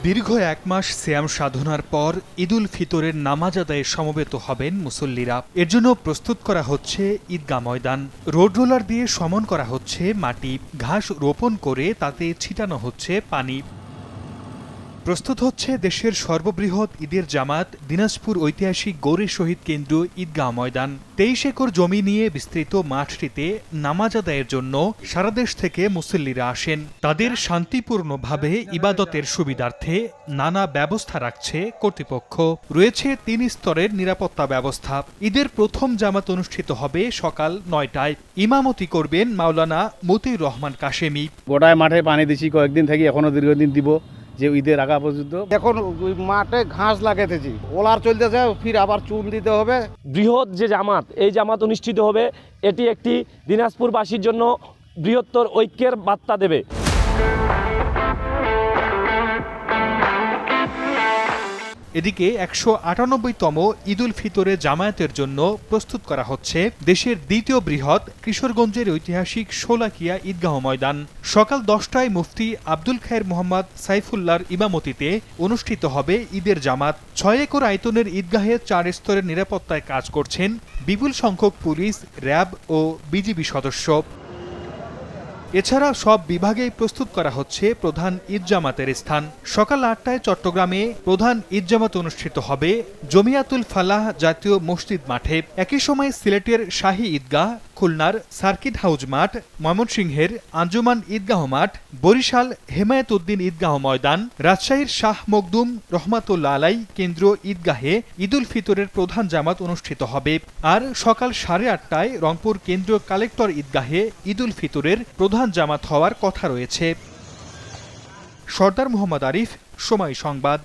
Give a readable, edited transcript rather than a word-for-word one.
দীর্ঘ এক মাস সিয়াম সাধনার পর ঈদুল ফিতরের নামাজ আদায়ে সমবেত হবেন মুসল্লিরা। এর জন্য প্রস্তুত করা হচ্ছে ঈদগাহ ময়দান। রোড রোলার দিয়ে সমন করা হচ্ছে মাটি, ঘাস রোপণ করে তাতে ছিটানো হচ্ছে পানি। প্রস্তুত হচ্ছে দেশের সর্ববৃহৎ ঈদের জামাত দিনাজপুর ঐতিহাসিক গৌরী শহীদ কেন্দ্র ঈদগাহ ময়দান। 23 একর জমি নিয়ে বিস্তৃত মাঠটিতে নামাজ আদায়ের জন্য সারা দেশ থেকে মুসল্লিরা আসেন। তাদের শান্তিপূর্ণভাবে ইবাদতের সুবিধার্থে নানা ব্যবস্থা রাখছে কর্তৃপক্ষ। রয়েছে 3 স্তরের নিরাপত্তা ব্যবস্থা। ঈদের প্রথম জামাত অনুষ্ঠিত হবে সকাল 9টায়। ইমামতি করবেন মাওলানা মতিউর রহমান কাশেমি। গোটায় মাঠে পানি দিচ্ছি কয়েকদিন থেকে, এখনো দীর্ঘদিন দিব যে ঈদের আগা পর্যন্ত। এখন মাঠে ঘাস লাগাইতেছি, ওলার চলতেছে, ফির আবার চুন দিতে হবে। বৃহৎ যে জামাত, এই জামাত অনুষ্ঠিত হবে, এটি একটি দিনাজপুরবাসীর জন্য বৃহত্তর ঐক্যের বার্তা দেবে। এদিকে 198তম ঈদুল ফিতরে জামায়াতের জন্য প্রস্তুত করা হচ্ছে দেশের দ্বিতীয় বৃহৎ কিশোরগঞ্জের ঐতিহাসিক শোলাকিয়া ঈদগাহ ময়দান। সকাল 10টায় মুফতি আব্দুল খায়ের মোহাম্মদ সাইফুল্লাহর ইমামতিতে অনুষ্ঠিত হবে ঈদের জামাত। 6 একর আয়তনের ঈদগাহে 4 স্তরের নিরাপত্তায় কাজ করছেন বিপুল সংখ্যক পুলিশ, র্যাব ও বিজিবি সদস্য। এছাড়া সব বিভাগেই প্রস্তুত করা হচ্ছে প্রধান ঈদ জামাতের স্থান। সকাল 8টায় চট্টগ্রামে প্রধান ঈদ জামাত অনুষ্ঠিত হবে জমিয়াতুল ফালাহ জাতীয় মসজিদ মাঠে। একই সময় সিলেটের শাহী ঈদগাহ, খুলনার সার্কিট হাউজ মাঠ, ময়মনসিংহের আঞ্জুমান ঈদগাহ মাঠ, বরিশাল হেমায়েত উদ্দিন ঈদগাহ ময়দান, রাজশাহীর শাহ মখদুম রহমাতুল্লাহ আলাই কেন্দ্র ঈদগাহে ঈদুল ফিতরের প্রধান জামাত অনুষ্ঠিত হবে। আর সকাল 8:30টায় রংপুর কেন্দ্রীয় কালেক্টর ঈদগাহে ঈদুল ফিতরের প্রধান জামাত হওয়ার কথা রয়েছে। সরদার মোহাম্মদ আরিফ, সময় সংবাদ।